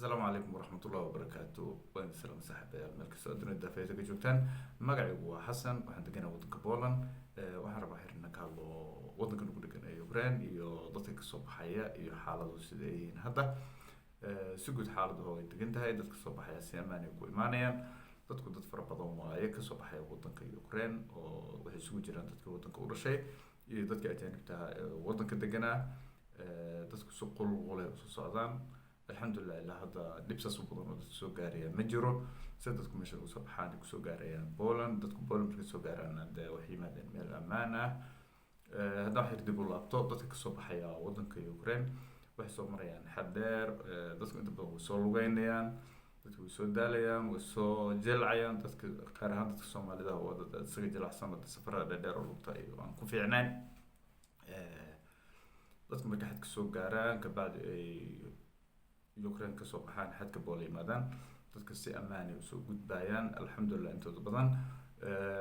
السلام عليكم ورحمة الله وبركاته وين السلام صاحب meel kastoo adduunyada daafeeda ka joogtaan magacaygu waa xasan waxaan deganaa waddanka Poland waxaan rabaa xiriirna ka hadlo waddanka ugu dhegan ee Ukraine iyo dadka ka soo baxaya iyo xaaladdu sida ay yihiin hadda si guud xaaladdu way degan tahay dadka soo baxaya si ammaan ah ku imaanayaan dadku dad fara badan waaye ka soo baxaya waddanka Ukraine oo waxay isugu jiraan dadka waddanka u dhashay iyo dadka ajaanibta ah ee waddanka deganaa dadku si qulqulay u soo socdaan alxamdulilah ilaa hadda dhibsaas u badan oo dadka soo gaaraya ma jiro sida dadku meesha ugu soo baxaan ku soo gaarayaan Poland dadku Poland markay soo gaaraan hadda waxay yimaadeen meel ammaan ah hadda waxay dib u laabto dadka ka soo baxaya waddanka Ukraine waxay soo marayaan xad dheer dadku inta badan way soo lugeynayaan dadku way soo daalayaan way soo jilcayaan dadka qaar ahaan dadka Soomaalida oo dad isaga jilacsan oo safarada dheer oo lugta iyo aan ku fiicnayn dadku markay xad ka soo gaaraan kabacdi ay Ukraine ka soo baxaan xadka Poland yimaadaan dadka si ammaan ah u soo gudbayaan alxamdulilah intooda badan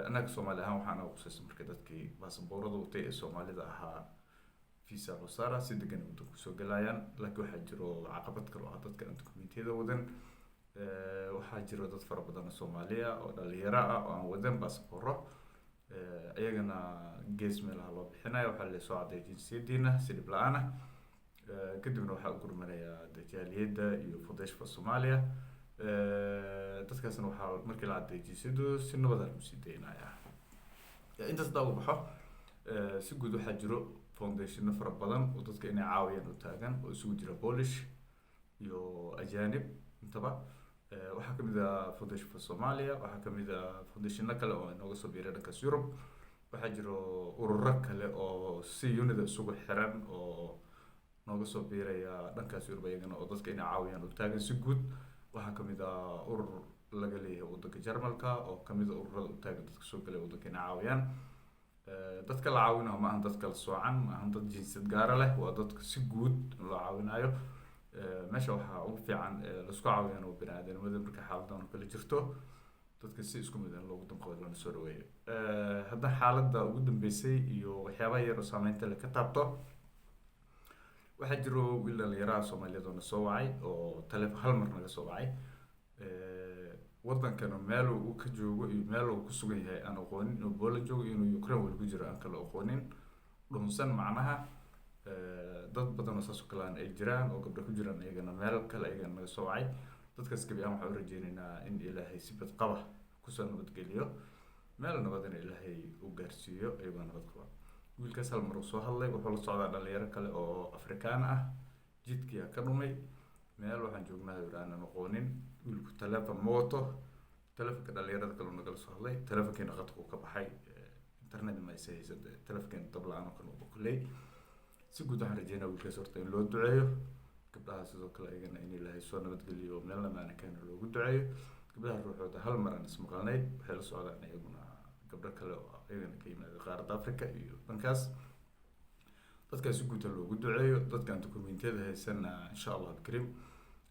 anaga Soomaali ahaan waxaan ugu qosaysan markay dadkii baasaboorada watay ee Soomaalida ahaa visa loo saaraa si degan waddanka ku soo galayaan laakiin waxaa jiro caqabad kale oo dadka aan dukumeentiyada wadan waxaa jiro dad fara badan oo Soomaaliya oo dhalinyaro ah oo aan wadan baasabooro ayagana gees meelaha loo bixinayo waxaa la soo cadeeyay jinsiyadiina si dhib la'aan ah kadibna waxaa u gurmanaya jaaliyadda iyo Foundation Soomaaliya dadkaasna waxaa markii la cadeeyay jinsiyadu si nabad ah u sii deynaya intaas daa u baxo si guud waxaa jiro foundation fara badan oo dadka inay caawiyaan u taagan oo isugu jira Polish iyo ajaanib intaba waxaa kamid ah Foundation Soomaaliya waxaa kamid ah foundation kale oo inooga soo biiray dhankaas Yurub waxaa jiro ururo kale oo si unida isugu xiran oo nooga soo biiraya dhankaas Yurub ayagana oo dadka inay caawiyaan u taagan si guud waxaa kamid ah urur laga leeyahay waddanka Jarmalka oo kamid ah ururada u taagan dadka soo galay waddanka inay caawiyaan dadka la caawinayo ma ahan dad kala soocan ma ahan dad jinsiyad gaar ah leh waa dadka si guud loo caawinayo meesha waxaa ugu fiican la isku caawiyaan oo bini'aadanimada marka xaaladdan oo kale jirto dadka si isku mid ah loogu danqado lana soo dhaweeyo hadda xaaladda ugu dambeysay iyo waxyaabaha yar oo saameynta leh ka taabto waxaa jiro wiil dhalinyaro ah Soomaaliyeed oo na soo wacay oo taleefan hal mar naga soo wacay waddankana meel uu ka joogo iyo meel uu ku sugan yahay aan aqoonin inuu Poland joogo iyo inuu Ukraine wali ku jiro aan kala aqoonin dhunsan macnaha dad badan oo saas oo kale ay jiraan oo gabdho ku jiraan ayagana meel kale ayagana naga soo wacay dadkaas gabi aan waxaan u rajeynaynaa in Ilaahay si bad qaba ku soo nabadgeliyo meel nabadana Ilaahay u gaarsiiyo ayagoo nabad qaba wiilkaas hal mar uu soo hadlay wuxuu la socdaa dhalinyaro kale oo Afrikaan ah jidkii ka dhumay meel waxaan joognaa aan aqoonin wiilku taleefan ma wato taleefanka dhalinyarada kale naga soo hadlay taleefankiina qadka uu ka baxay internet ma aysan haysan taleefankiina dab la'aan oo kale uu kulay si guud waxaan rajeynaa wiilkaas horta in loo duceeyo gabdhaha sidoo kale ayagana in Ilaahay soo nabadgeliyo meel lamaana keeno loogu duceeyo gabdhaha ruuxooda hal mar aan ismaqalnay waxay la socdaan ayaguna gabdho kale oo ayagana ka yimaada qaaradda Afrika iyo dhankaas dadkaas si guud loogu duceeyo dadkan dukumeentiyada haysana insha Allah karim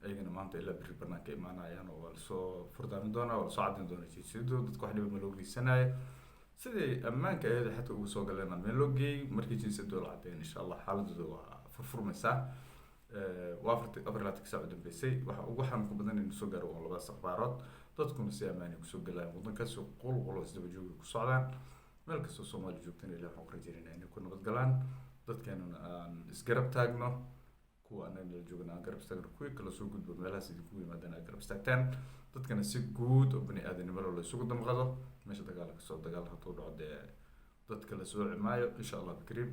ayagana maanta ilaa biri banaanka imaanayaan oo waa soo furdaamin doona oo soo cadin doona jinsiyadu dadku wax dhib ma loo geysanayo sidii ammaanka ayada xataa ugu soo galeen meel loo geeyay markii jinsiyadu la cadeeyay insha Allah xaaladdu waa furfurmaysaa waa afartii saac dambeysay waxa ugu xanuunka badan in soo gaaro waa labada saxbaarood dadkuna si ammaan ah ku soo galayaan waddankaas qulqulo isdaba joogi ku socdaan meel kastoo Soomaali joogtana Ilaahay waxaan ku rajeynaynaa inay ku nabad galaan dadkeenana aan isgarab taagno kuwa aan la joogna aan garab istaagno kuwii kala soo gudbo meelaha sidii ku yimaadaan aan garab istaagtaan dadkana si guud oo bini'aadanimo la isugu damqado meesha dagaalka soo dagaal hadduu dhaco dee dadka la soo cimaayo insha Allah karim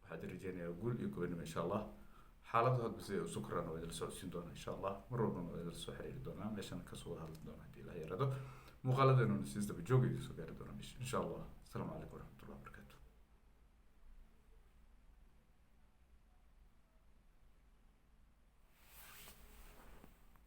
waxaan rajeynayaa guul iyo go'aanimo insha Allah xaaladda hadba si u sukran oo la socodsiin doona insha Allah mar walbana waa la soo xiriiri doonaa meeshan ka soo hadli doona hadii la yiraahdo muuqaaladeenu si isdaba joogay soo gaari doona insha Allah assalaamu calaykum